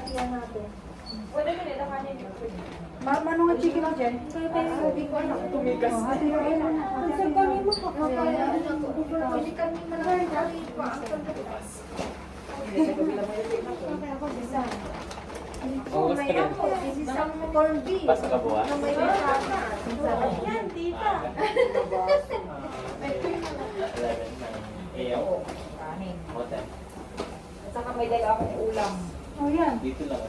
hati-hatihan natin. Pwede ko nila kanin. Ano nga chicken mo dyan? Hindi ko alam. Tumigas. Hati-hatihan mo na. Saan kami mo? Hindi kami malaki pa. Oh, gusto May ko. ako. This is some corned beef. Pasa ka buwan? Na may masama. Yan, tita. 11 AM. Kanin. Hotel. At saka may dala akong ulam. Oh, yan. Dito lang.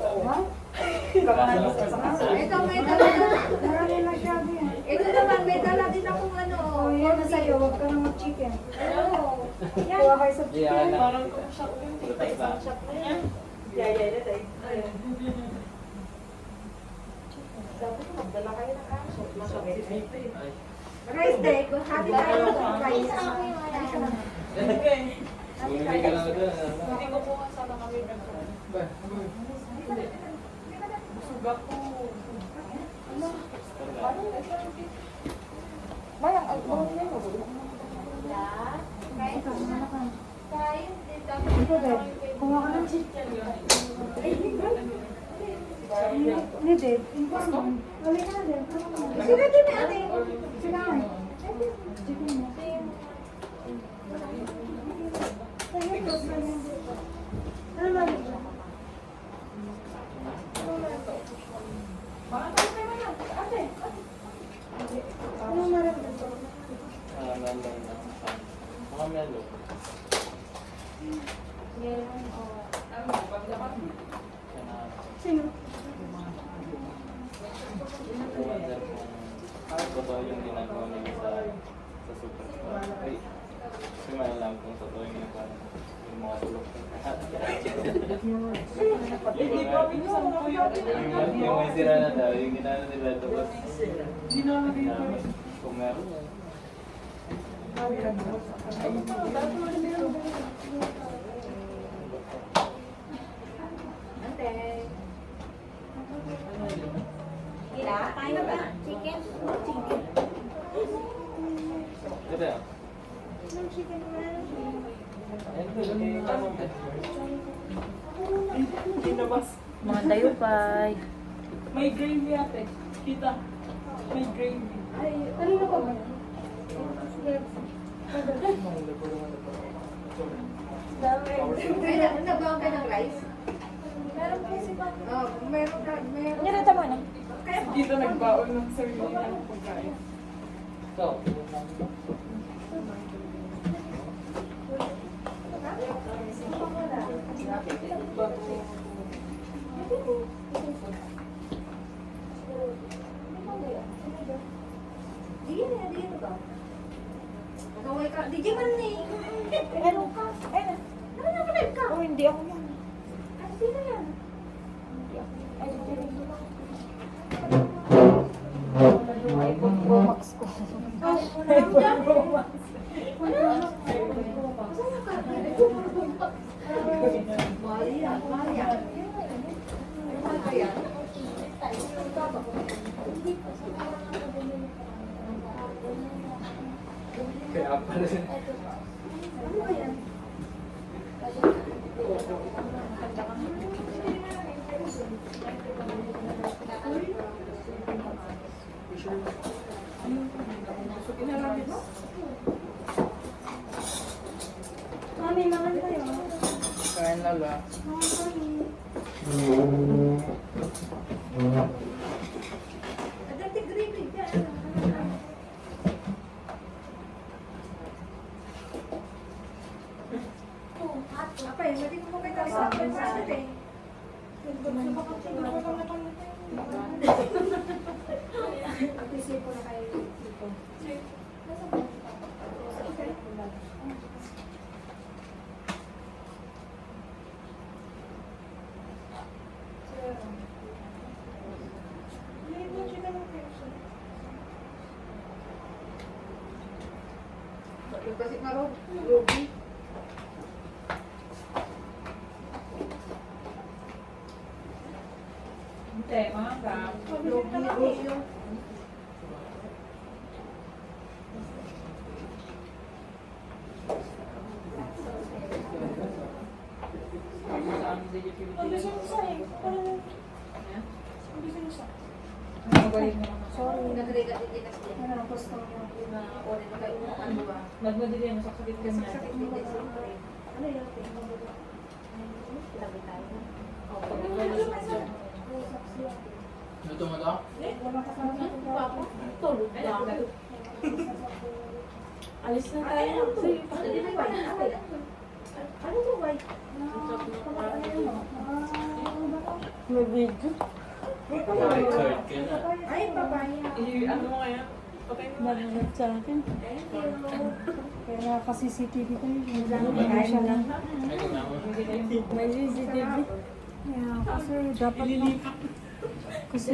Ito may dala na. Marami masyado yan. Ito naman may dala din akong ano. Oh, yan na sa'yo. Huwag ka nang mag-chicken. Oo. Yan. Kuha kayo sa Di chicken. ako na. Parang kumsyak ko yung tita. Isang shot na yan. Yaya na tayo. Dapat magdala kayo ng aso. Masakit dito eh. Rice day. Hati tayo ng rice. Bumili ka lang doon. Hindi ko po kasama kami nagkaroon. Busog ako. Mayang, ang bawang niya mo. Ito din. Kuha ka ng chicken. Hindi din. Wala ka na din. Sige din na ate. Sige na. Chicken mo. Ano ba? Ano meron dito? Mga melo. Sino? Totoo yung ginagawa nila sa superstore. Ay, kasi alam kung totoo yung mga tulog. Hindi pa pinsan ko Yung may sira na daw, yung ginagawa nila tapos kung meron yan. Ila, kain na ba? Chicken? Chicken. Ito yan. Anong chicken mo na? Tinabas. Mga dayupay. May gravy ate. Kita. May gravy. Ay, kanino ka ba? Ay, nagbawa ka ng rice? Meron po si Papa. Oh, meron ka. Meron. Yan ito mo na. Dito nagbaon ng sarili ng pagkain. Ito. Dito ka. Nakaway ka. Di man ni. Ano ka? Ano? Ano na pala ka? Oh, hindi ako yan. Ay, sino yan? Ay, iPhone Pro Max ko. iPhone Pro Max. Saan ka? Maria. Maria. Maria. Kaya pala yun. Ano ba yan? Mami, mahal kayo. Kain na lang. Adati gravy dyan. Apa yun? Mati mo kayo sa akin sa atin. Appreciate ko na kayo dito. Kasi maro, Ruby. Hindi, mga gap. Ruby. Sa amin sa YouTube. Sorry. Nagregat din kasi. Ano, gusto mo? Na ulit na kayo ng ano ba? Nagmadali yan, masakit ka niya. Sakit din din siyempre. Ano yun? Sinabi tayo na. O, pag nagmadali siya. Luto mo to? Tulog na ako. Alis na tayo. Dali na ba? Ano to ba? May video. Record ka na. Ay, papaya. Ano mo kaya? Okay mo. Nanonood sa akin. Thank you. Kaya naka-CCTV ko yun. Kain Siya lang. Ay, kung ako. May CCTV. Yeah, kasi dapat na. Kasi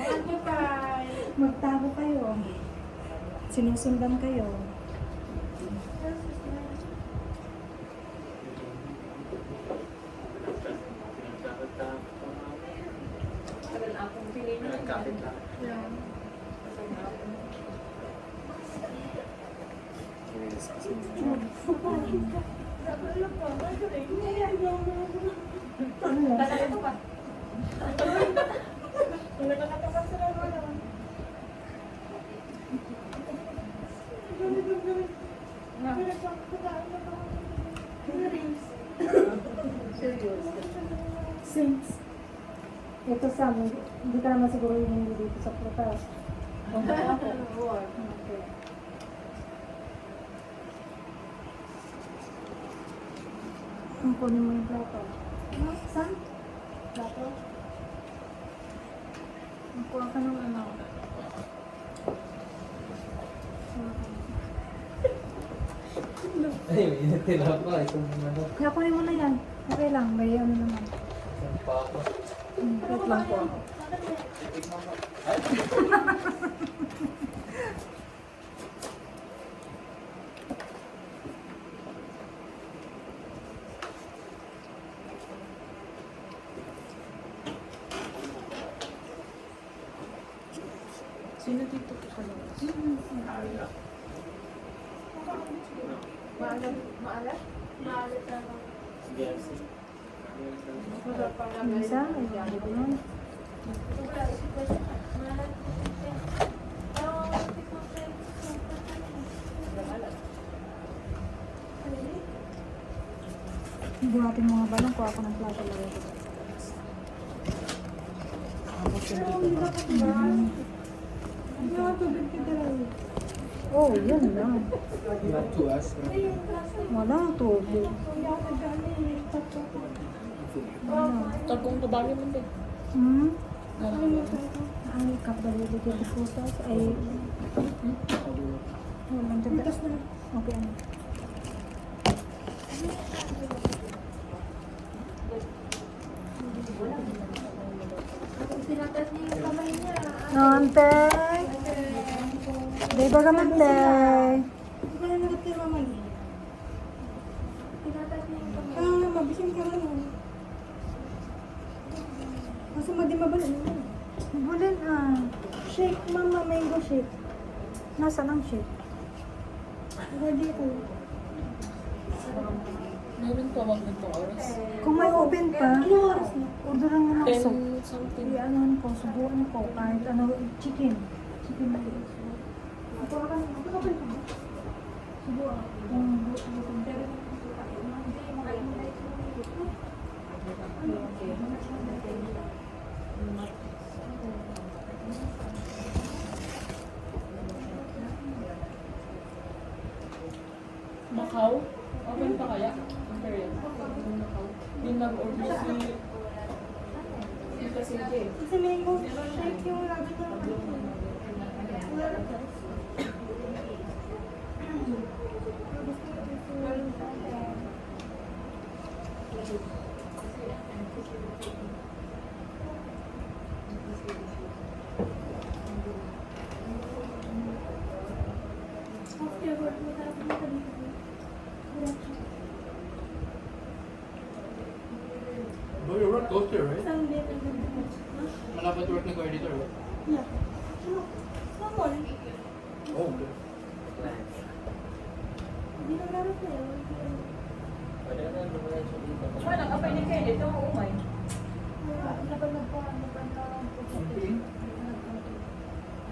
Ano pa? magtago kayo. Sinusundan kayo. Tagal akong pinili. Nagkapit lang. Tagal ito pa. Since ito sa amin, hindi ka naman siguro hindi dito sa prutas. Okay. Ang kunin mo yung plato. Ano? Saan? Plato? Ang kuha ka ng ano. Ay, may inatila pa. Itong ano. Kaya kunin mo na yan. Okay lang, may ano naman. Isang pa ako. Wait lang po ako. Sino dito po sa labas? Maalat? Maalat? Maalat na ako. Yes. Isa, ay ganun. Buhatin mo nga ba lang? Kuha ako ng plato lang ito. Oh, yun lang. Not to us. Wala, tubo. Wala. Tagong kabali mo din. Hmm? Ay, kapdali dito di putas. Ay, walang dada. Okay, ano? Tinatas niya yung kamay niya. Nante! Di ba kamante? Hindi ko na nagot kay mama niya. Tinatas niya yung kamay. Ah, mabising ka lang. Kasi madi mabalin. Bulin ah. Shake, mama, mango shake. Nasaan ang shake? Ready ko. Meron pa wag nito oras. Kung may oven pa, orderan mo na ako. 10 something. Ano ko, subukan ko. Kahit ano, chicken. Chicken na yun. Subukan. Macau? Open pa kaya? Imperial. Macau. Yung nag-order si... Kasi Jay. Kasi mango shake yung lagi ko. But your work goes there, right? Malapit work ni coordinator, right? Oh, okay. Hindi na laro ko yun. Pwede ka na lumayan dito. Wala ka pa ni Kenneth, ito ako umay. Nabanag ko, nabanag ko.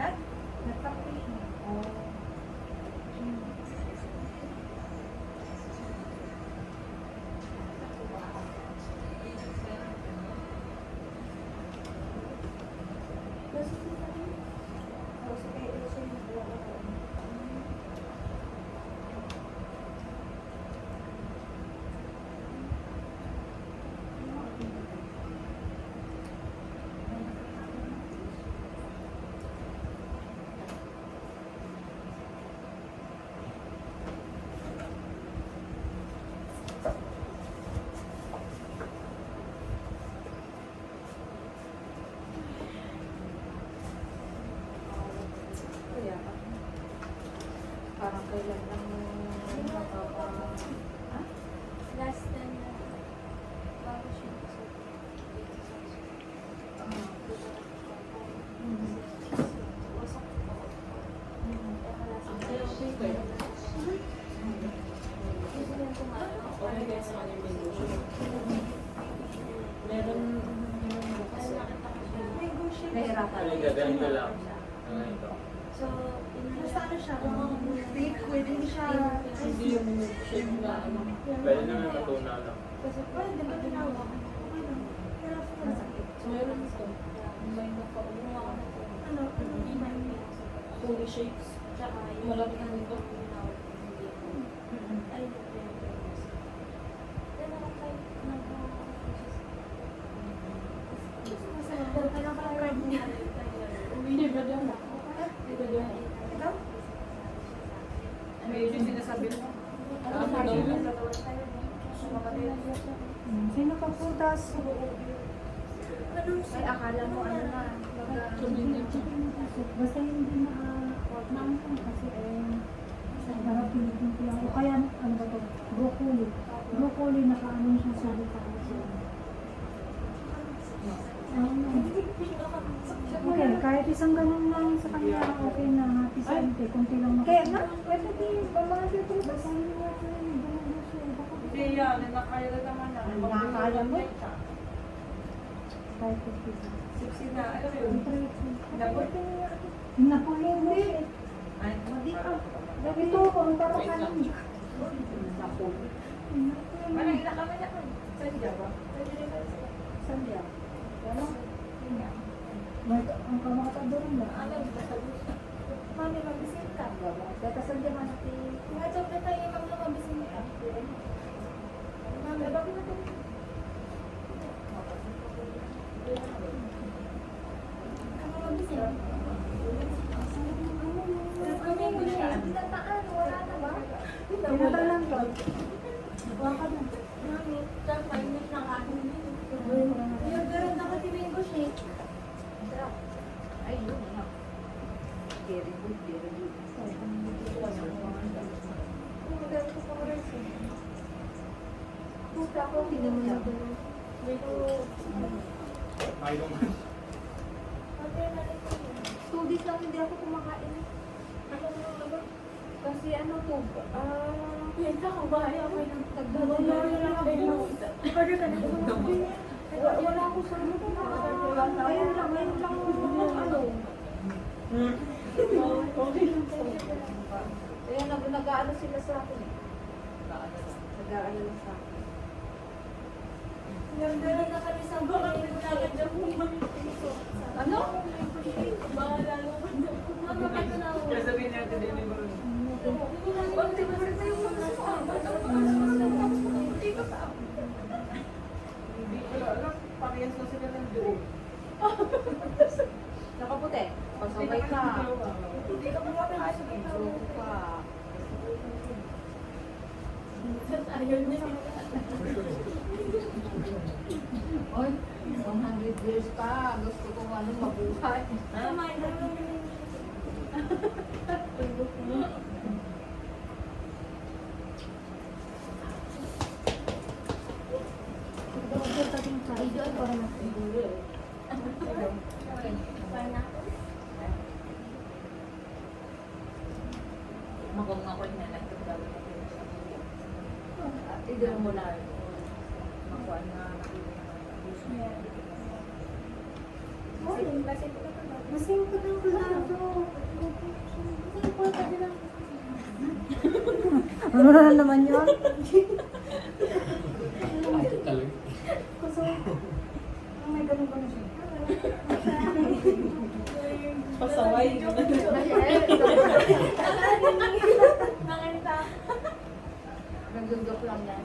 Ha? Nagkape. Kaya parang kailan lang makapa... Ha? Last time na bago siya. Okay guys, sa kanyang mango shake. Meron bukas yan. Mango shake. Nahirapan. Ay, gaganito lang. Ano ito? So, basta ano siya, liquid, hindi siya, Hindi yung shake na ano. Pwede naman patuna lang. kasi pwede ba ginawa? Okay lang. Pero masakit. So meron ito. May nakaumuha ka na ito. Ano? Fully shakes. Malaki na ito. Hindi ba daw? Hindi ba daw? Ikaw? May yung sinasabi mo. Ano daw yun? Sino pa putas? Ay, akala mo ano na. Basta hindi maangkang kasi harap pinipin ko lang. O kaya, ano ba ito? Broccoli. Broccoli, nakaano siya sa lita. Okay, kahit isang ganun lang sa kanya, okay na. Happy sante, kunti lang kaya na, pwede din, pamahal ko. Basta hindi niya siya, ganun siya. Hindi yan. Nakakaya na naman na. Nakakaya mo? Kahit 50. 60 na. Alam mo yun? Napoli, hindi. Ay, Hindi ka. Ito, kung parang kanin. Parang inakama niya ko. Saan ba? Sandya. Ano? Ang kamakatadoran ba? Mami, mabisin ka. Data sandya man natin. Nga joke na tayo, mami, mabisin ka. Mami, bakit na ito? Ano mabisin? Kami, tinataan, wala na ba? Tinata lang to. Wala ka na. Mami, tap, 5 minutes na kanin. Yung garan na kasi mango shake. Sarap. Ay, yun na. Very good, very good. Puta ko, hindi mo na ganun. Ay, yung Studis lang hindi ako kumakain. Ano? Kasi ano to, pinta ko ba? Ayaw ko yung tagdawin. Order ka na. Wala ako sa ano. Ngayon lang ano. Kaya nag-aano sila sa akin. Nag-aano lang sa akin. Nagdala na kami sa bahay. Nagdala Ano? Bahala naman na. Mama, ba't na ako? Kaya sabihin natin din yung Wag, di ba rin tayo Hindi ko pa. Hindi ko alam. Parehas na sila ng drink. Nakaputi. Pasaway ka. Hindi ka kumakain Ay, sa joke ka. Ayaw niya. Oy, 100 years pa. Gusto kong ano, mabuhay. Tama, Magong ako na lang. Idol mo na. Makuha na. Masing ko ng plato. Ano na naman yun? Talaga. Kasi, may ganun ba na siya? Pasaway. Nagdudok lang yan.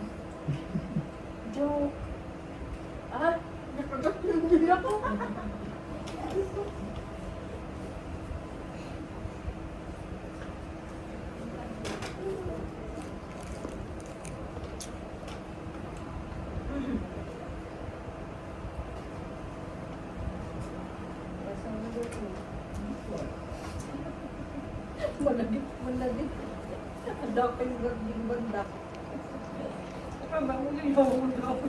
Joke. Ah, nakagdudok ako. Malagit, malagit. Daking ganding banda. Bangun yung bangun ako.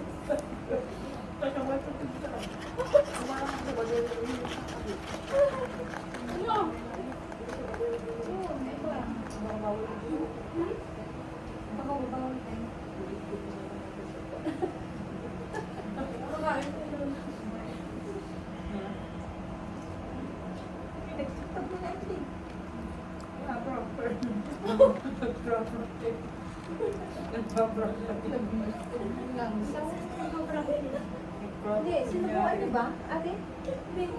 Hindi, sinubukan niyo ba? Ate? Hindi ko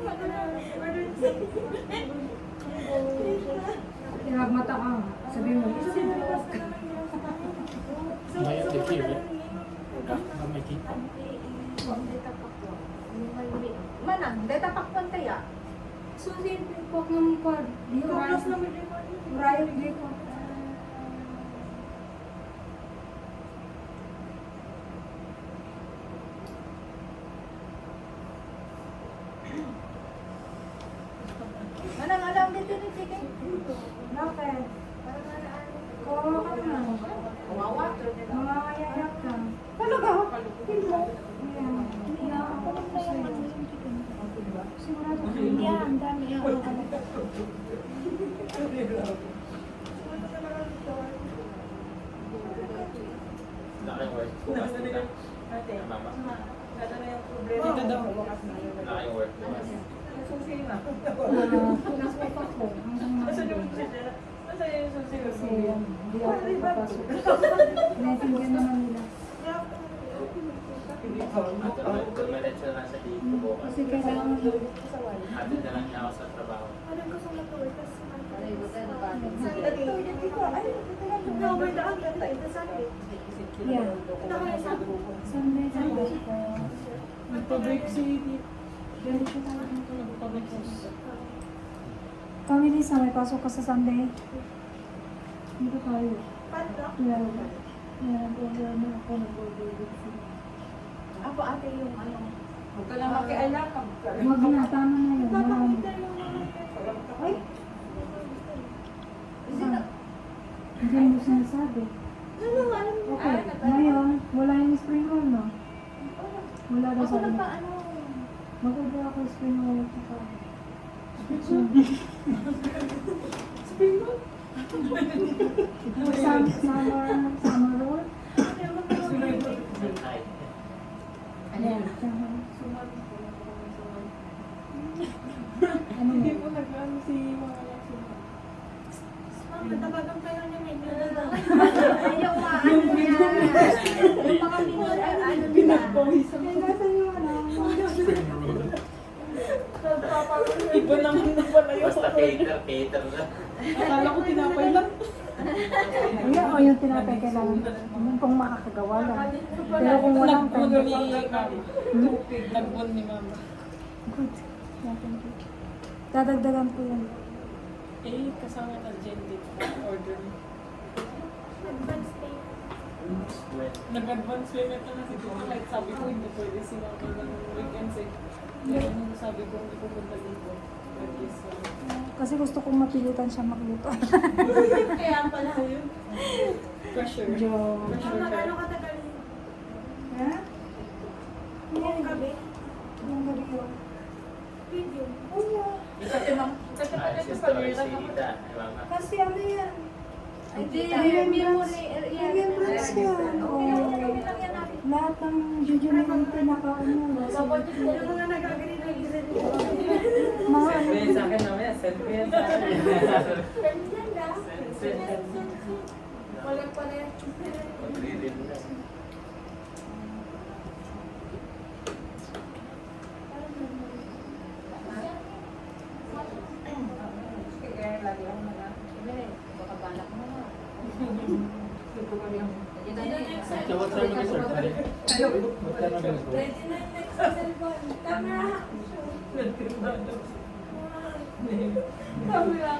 Pinagmata ka. Sabihin mo, May attention eh. May kita. Manang, data pakwan kaya? susin po ng pod. Kaplas naman din po. Brian J. po. Manang, alam dito ni Chicken? Bakit? Kawawa ka na. Kawawa. Mamamayayap ka. Talaga? Hindi mo. Yeah. Ako lang na yung ano yung chicken. Sigurado ka. Yeah, ang dami yan. Laking work. Bukas kita. Mama. Dito daw. Laking work. Bukas. Nasupak ko. Asan yung susi? Asan yung susi? Kasi hindi ako papasok. Naintindihan naman nila. Dumiretso na sa dito bukas. Kasi kailangan Atid na lang niya ako sa trabaho. yeah. Sunday sa ko. Nagpa-break si Very siya tayo. Nagpa-break si Kami Lisa, may pasok ka sa Sunday. Dito tayo. Yeah. Yeah, gagawin ako nag-go-go. Ako ate yung ano. Huwag ka lang makialam. Huwag na, tama na yun. Marami. Ay! Hindi mo sinasabi. Ano, alam mo? Okay, ngayon, wala yung spring roll, no? Wala daw Ako sa lang pa ano. ano. Mag-order ako spring roll at saka. Spring roll? Summer roll? Ay. Yeah, summer. Ano Hindi mo? po nag-ano si mga Lexi. Ayaw ano niya. Yung mga pinod ay ano nila. Pinagpawisan ko. Nasaan yung ano? Iba naman na pala yung Basta cater na. Akala ko tinapay lang. Ayan, o yung tinapay kailangan. Yung kung makakagawa lang. Pero kung walang Nag-bun time. ni Mama. Nag-bun ni Mama. Good. Yeah, thank you. Dadagdagan ko yun. Eh, kasama ka dyan dito. Order mo. Nag-advance payment na si Tito. Like, sabi ko, hindi pwede sila ako ng weekends eh. Kaya nung sabi ko, hindi ko punta dito. At least, Kasi gusto kong mapilitan siya magluto. kaya pala yun. Pressure. Joke. Pressure ka. Ha? Yung gabi. Yung gabi yun. Oh, yeah. Kasi Ay, pala si ito Story pag si Ita. Ay, Mama. Kasi ano yan? Hindi, Remembrance. memory. Remembrance yan. Oh. Lahat ng jujuni ng pinaka-ano. Dapat yung mga nagagaling na isa dito. Mga ano. Selfie sa akin naman yan. Selfie yan sa akin. Ganyan na. Walang pala yan. Mag-reading na. Kaya lagi ako na. Baka balak mo na. Tawag sa mga sir. Magkano ba ito? Ready na yung next cellphone. Camera. Camera.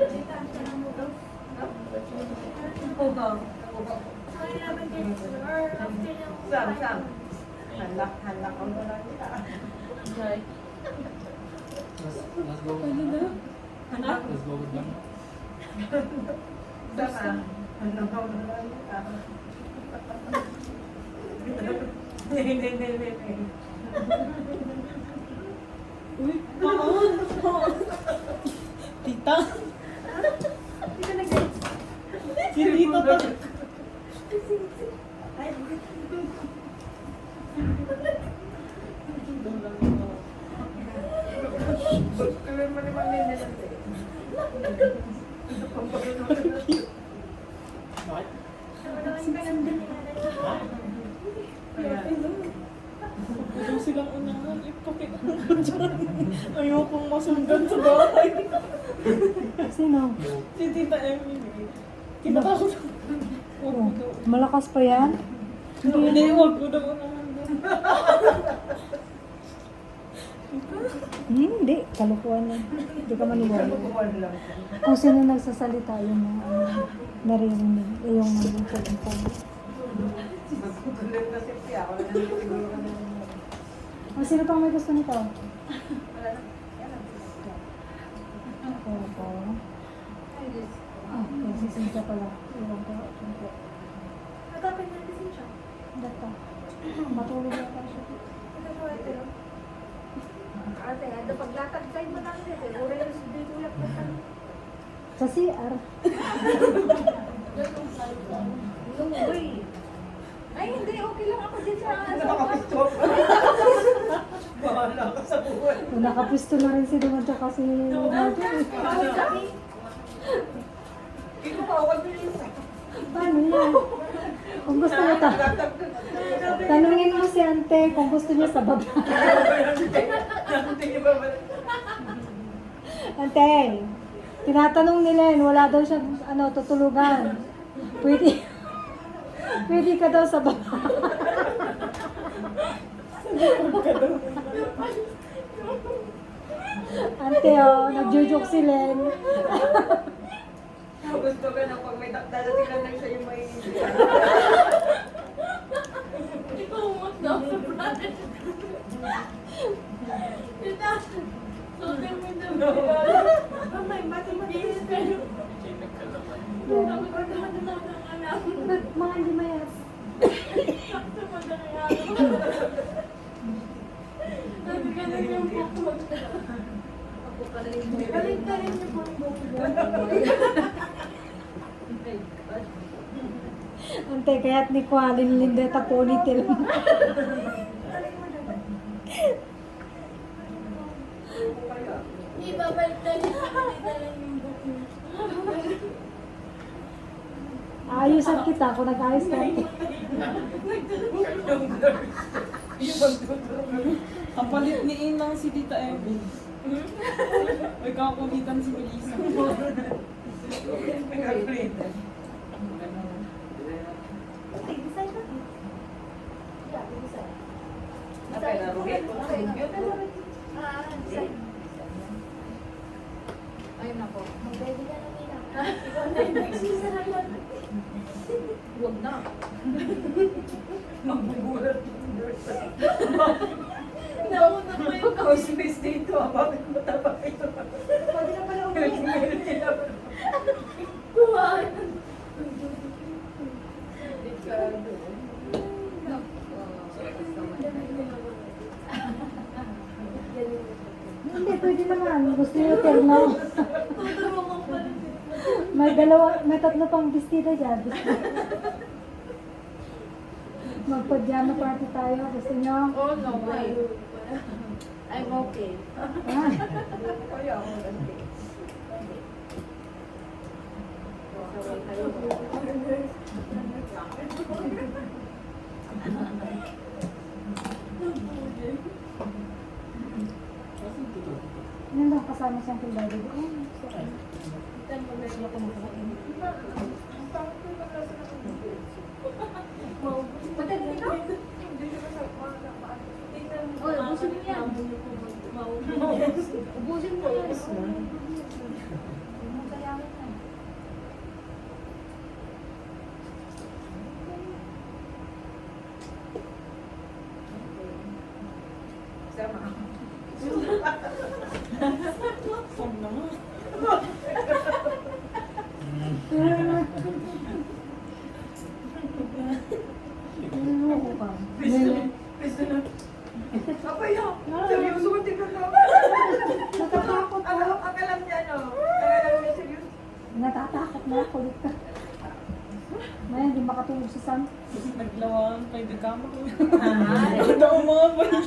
Kita, tanong mo daw. Ay, 11 days or after yung Sam. Hanlak ko na lang kita. Let's go. Let's go with them. Sama. Hanlak ko na lang kita. Hindi. Uy, paon! Tita! Hindi ka nag-get. Si Tita to. Kaya mo naman nila lang. Bakit? Ayaw silang unahan. Ipakita ko dyan. Ayokong masundan sa bahay. Sino? Si Tita Emily. Kinatakot ako. Huwag Oh, ko daw. malakas pa yan? Hindi, huwag ko daw unahan doon. Hindi, kalukuhan yan. Hindi ka maniwala. Kukuhan lang. Kung sino nagsasalita, yun yung naririnig. Yung nag-important pa. Magkukulit na safety ako. Wala na siguro ka na. O, sino pang may gusto nito? Wala na. Yan ang gusto. Ako. Ah, si Cynthia pala. Iwan ko. Iwan ko. Nagkapin natin siya. Data. Matulog yata siya. Ito siya ito. Ate, ada paglakad kayo mo lang dito. Uri na si Dito yak na kami. Sa CR. Uy. Ay, hindi. Okay lang ako dito sa Nakapistol. Bahala ka sa buhay. Kung nakapisto na rin si Duman tsaka si Marjorie. Hindi ko bawal din yun. Paano yan? Kung gusto mo tanungin mo si Ante kung gusto niya sa baba. Hindi niyo ba ba? Ante, tinatanong nila yun, wala daw siya tutulugan. Pwede ka daw sa baba. Ante, nagjujuk si Len. Gusto ka na pag may dadating lang lang sa'yo may Ikaw mo daw sa brother. Tita, social media mo. Mamay, bati mo din kayo. Ako pa naman na ng anak. Ba't mga hindi mayas? Sakto madaling araw. Sabi ka na yung buko. Ako pa rin. Kaling-kaling niyo po yung buko. Ante, kaya't ni Kualin Lindeta ponytail mo. Ibabalik tayo sa kanila lang yung buko. Ayusan kita kung nag-ayos ka. Kapalit ni Inang si Tita Emily. May kakulitan si Melissa. nag-upgrade. Okay, naruhit. Ayun na po. Mag-ready ka na nila. Ikaw na yung nagsisaralan. Huwag na. Magbubulat yung nurse. Nauna pa yung Housemates dito, bakit mataba ito? Pwede na pala Kaya umiyak. tingnan nila. Kuhaan. Hindi, pwede naman. Gusto niyo terno. Tuturo ko pala. May tatlo pang bestida dyan. Magpa-pajama party tayo. Gusto nyo? Oh, no way. I'm okay. Ah, Kaya ako ganti. Sabay kayo. yun lang kasama siyang kilala doon. Oh, ubusin mo yan. Ubusin mo yan. Saan naman? Ano ka? Apa yun? Seryoso ko, tingnan mo. Natatakot Ang ako. alam niya, no? Ang alam niya, seryoso. Natatakot na ako. Kulit ka. Ngayon, hindi makatulog si Sam. Naglawang kay the kama ko. Ito daw ang mga balon.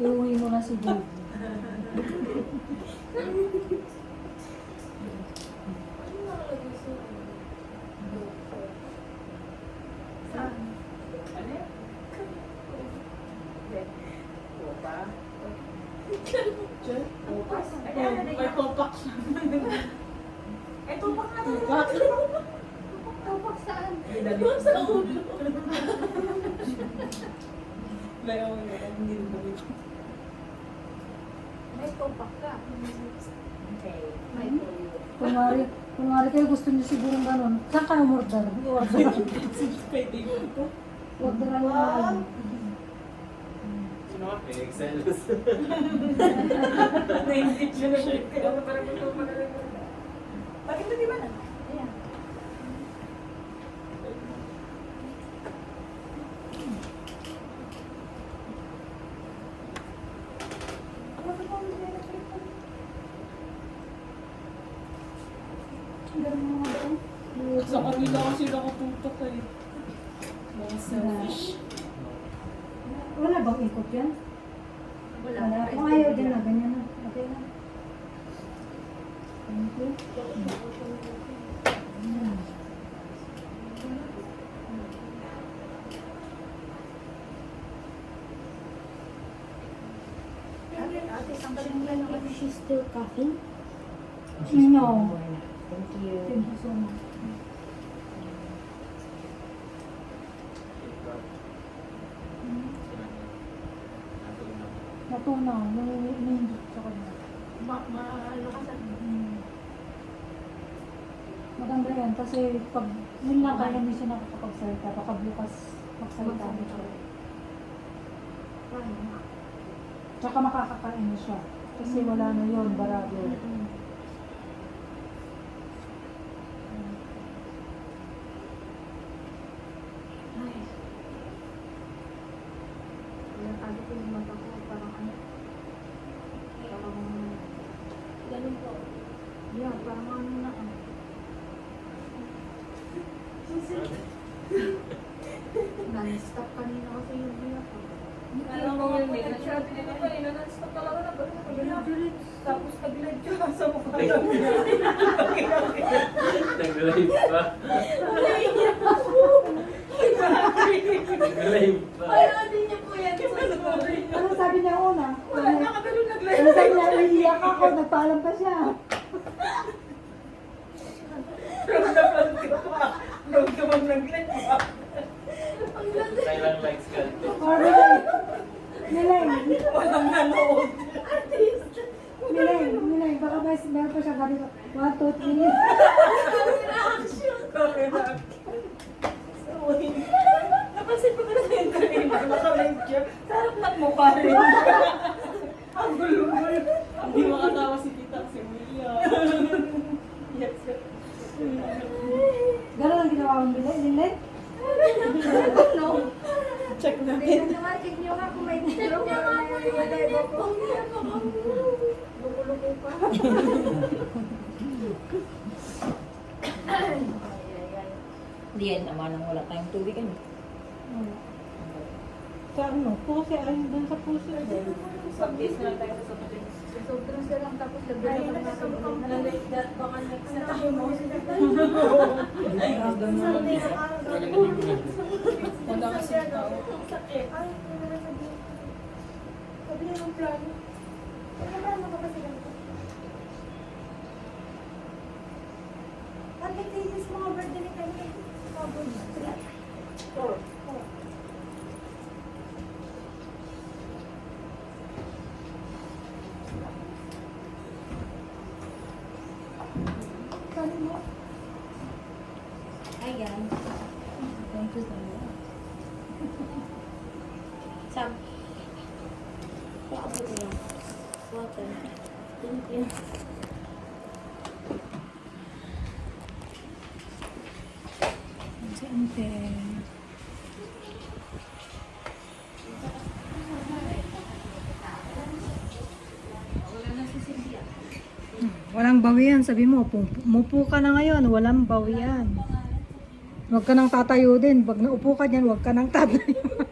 Iuwi mo na si Dave. Ano yan? Opa. Opas? Ay, ano na May yan? topak siya. Eh, tupak na to. Tupak. Tupak saan? Sa ulo. Layaw nga, hindi rin balik. May tupak ka. Okay. May tuyo. Kunwari kayo gusto niyo siguro ganun. Saan kayo umorder? I-order. Kay David ko. Order ang mga Sino ka? Excel. Nainggit siya na siya. Bakit ba di ba na? Ayan. ganun mga doon. Sa kanila kasi nakatutok eh. Mga selfish. Wala bang ikot yan? Wala. Wala. Kung ayaw din na, ganyan na. Okay na. Thank you. Ate, tanggalin mo lang yung She's still coughing? No. Thank you. Thank you so much. Natunaw. Nanginggit sa kanya. malakasan. Maganda yan kasi pag yun lang kaya hindi siya nakakapagsalita. Baka bukas magsalita na siya. Tsaka makakakain na siya. Kasi wala na yun, barado. Pinatago ko yung mata ko, parang ano. Parang, Ganun po. yeah, parang ano na ano. Non-stop kanina kasi yung biyak ko. Alam mo yun eh. Sabi nila kanina, non-stop talaga na ba? Tapos nag-live ka sa mukha. Nag-live pa. Nag-live pa. Panoodin niyo po yan. Sorry. Ano sabi niya una? Wala na kagano nag-live. Ano sabi niya? Iiyak ako, nagpaalam pa siya. Ramdaman ka pa. Ramdaman nag-live pa. Kailang likes ka. Or Milay. Walang nanood. Milay. Baka meron pa siya ganito. 1, 2, 3. Okay na. Napansin ko na yung kanina. Naka-live siya. Sarap ng mukha rin. Ang gulo-gulo. Hindi makatawa si Tita si William. Yes, sir. Gano'n ang ginawa mong Milay? No. Check natin. Tingnan naman, check nyo nga kung may tulong. Check nyo nga po yung live ako. Lumuko pa. Hindi yan naman ang wala tayong tubig ano. Sa ano? Puso, ayun dun sa puso. Pag-is na lang tayo sa kapatid. Sobrang sila lang tapos lagyan na natin. Baka next na tayo mo. Maganda din yun. Wala kasi tao. Sakit. Ay, wala na sabihin. Sabi niya yung plano. Ano plano ka ba sila? Ang latest mga birthday ni Kanye. Kabon. Four. Kani mo? Ayan. Thank you so much. Sam. Paabot niya. Water. Thank you. Si ante. Walang bawian, sabi mo, umupo ka na ngayon, walang bawian. Huwag ka nang tatayo din. Pag naupo ka dyan, huwag ka nang tatayo.